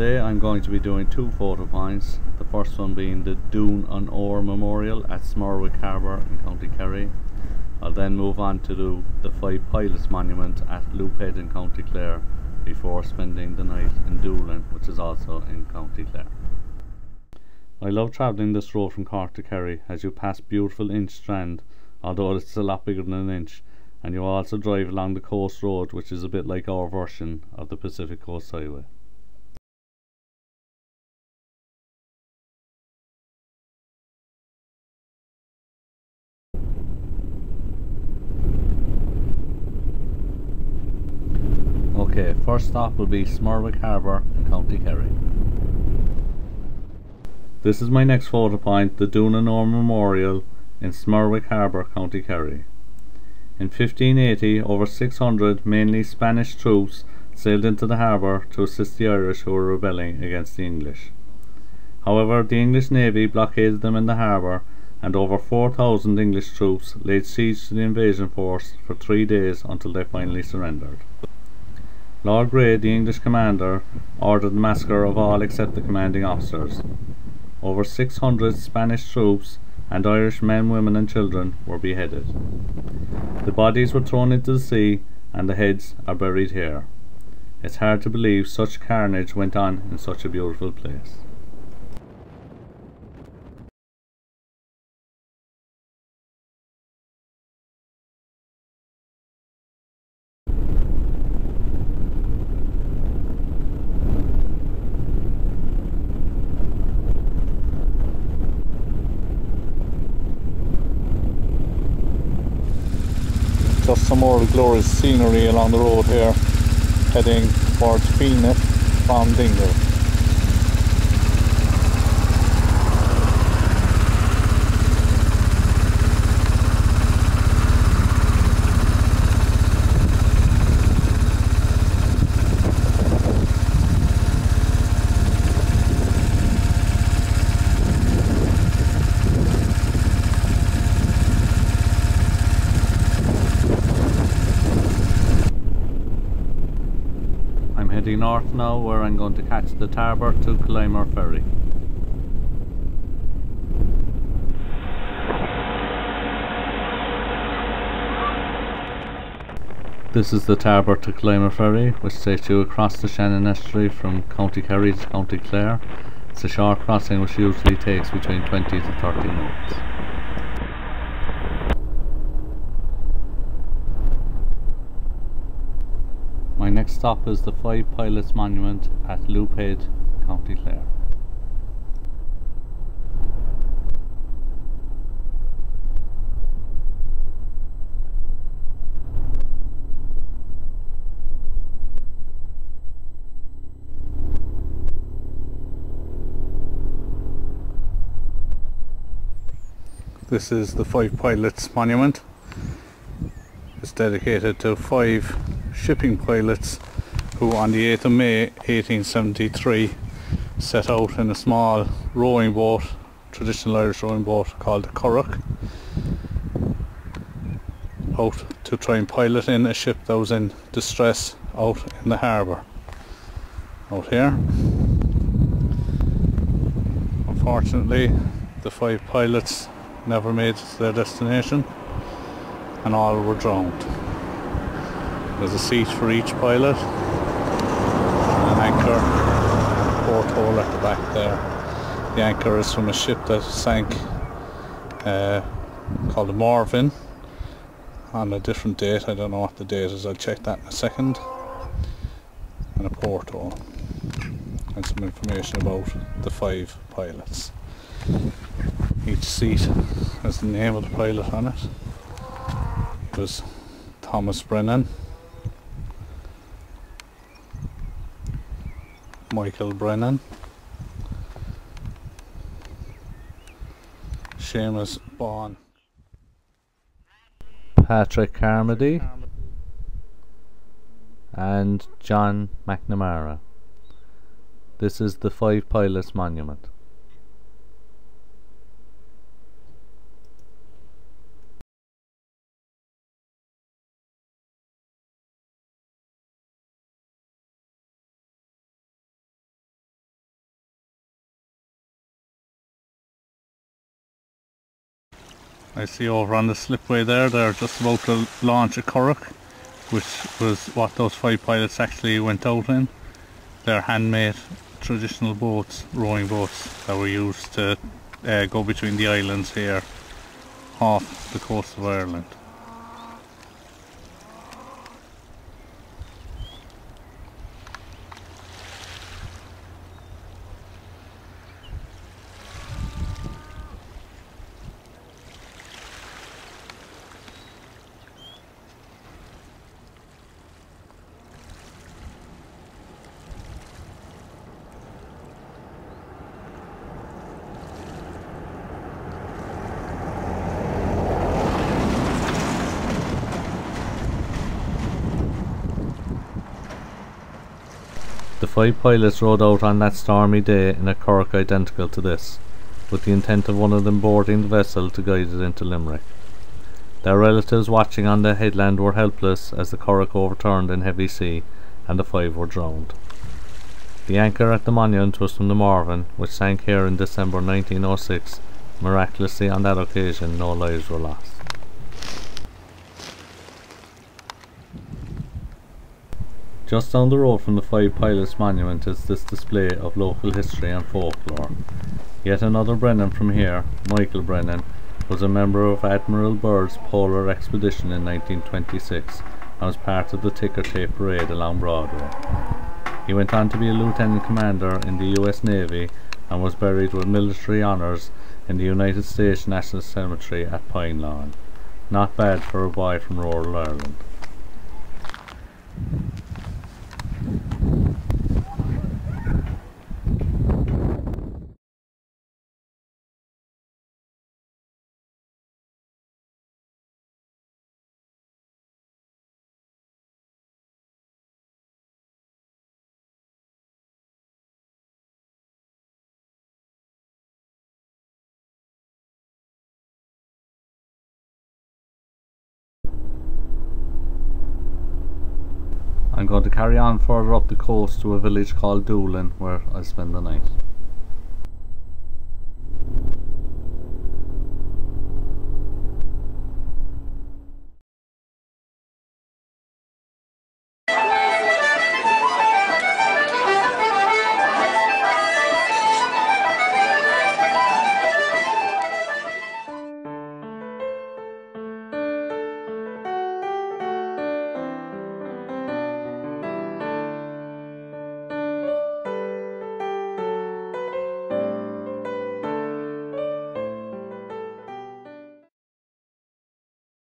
Today I'm going to be doing two photo points, the first one being the Doon an Ore Memorial at Smurwick Harbour in County Kerry. I'll then move on to do the Five Pilots Monument at Loophead in County Clare before spending the night in Doolin, which is also in County Clare. I love travelling this road from Cork to Kerry as you pass beautiful Inch Strand, although it's a lot bigger than Inch, and you also drive along the Coast Road, which is a bit like our version of the Pacific Coast Highway. Okay, first stop will be Smurwick Harbour in County Kerry. This is my next photo point, the Doon an Ore Memorial in Smurwick Harbour, County Kerry. In 1580, over 600 mainly Spanish troops sailed into the harbour to assist the Irish who were rebelling against the English. However, the English navy blockaded them in the harbour, and over 4,000 English troops laid siege to the invasion force for 3 days until they finally surrendered. Lord Grey, the English commander, ordered the massacre of all except the commanding officers. Over 600 Spanish troops and Irish men, women and children were beheaded. The bodies were thrown into the sea and the heads are buried here. It's hard to believe such carnage went on in such a beautiful place. Just some more glorious scenery along the road here, heading towards Boyne from Dingle. Heading north now, where I'm going to catch the Tarbert to Clymer ferry. This is the Tarbert to Clymer ferry, which takes you across the Shannon estuary from County Kerry to County Clare. It's a short crossing which usually takes between 20 to 30 minutes. My next stop is the Five Pilots Monument at Loophead, County Clare. This is the Five Pilots Monument. It's dedicated to 5 shipping pilots who on the 8th of May 1873 set out in a small rowing boat, traditional Irish rowing boat called the Curragh, out to try and pilot in a ship that was in distress out in the harbour. Out here. Unfortunately, the 5 pilots never made it to their destination and all were drowned. There's a seat for each pilot and an anchor, porthole at the back there. The anchor is from a ship that sank called the Morvin on a different date. I don't know what the date is, I'll check that in a second. And a porthole and some information about the 5 pilots. Each seat has the name of the pilot on it. It was Thomas Brennan, Michael Brennan, Seamus Boyne, Patrick Carmody and John McNamara. This is the Five Pilots Monument. I see over on the slipway there, they're just about to launch a curragh, which was what those 5 pilots actually went out in. They're handmade traditional boats, rowing boats, that were used to go between the islands here off the coast of Ireland. The 5 pilots rowed out on that stormy day in a curragh identical to this, with the intent of one of them boarding the vessel to guide it into Limerick. Their relatives watching on the headland were helpless as the curragh overturned in heavy sea and the 5 were drowned. The anchor at the monument was from the Morven, which sank here in December 1906. Miraculously on that occasion no lives were lost. Just down the road from the 5 pilots monument is this display of local history and folklore. Yet another Brennan from here, Michael Brennan, was a member of Admiral Byrd's polar expedition in 1926 and was part of the ticker tape parade along Broadway. He went on to be a lieutenant commander in the US Navy and was buried with military honours in the United States National Cemetery at Pine Lawn. Not bad for a boy from rural Ireland. I'm going to carry on further up the coast to a village called Doolin, where I spend the night.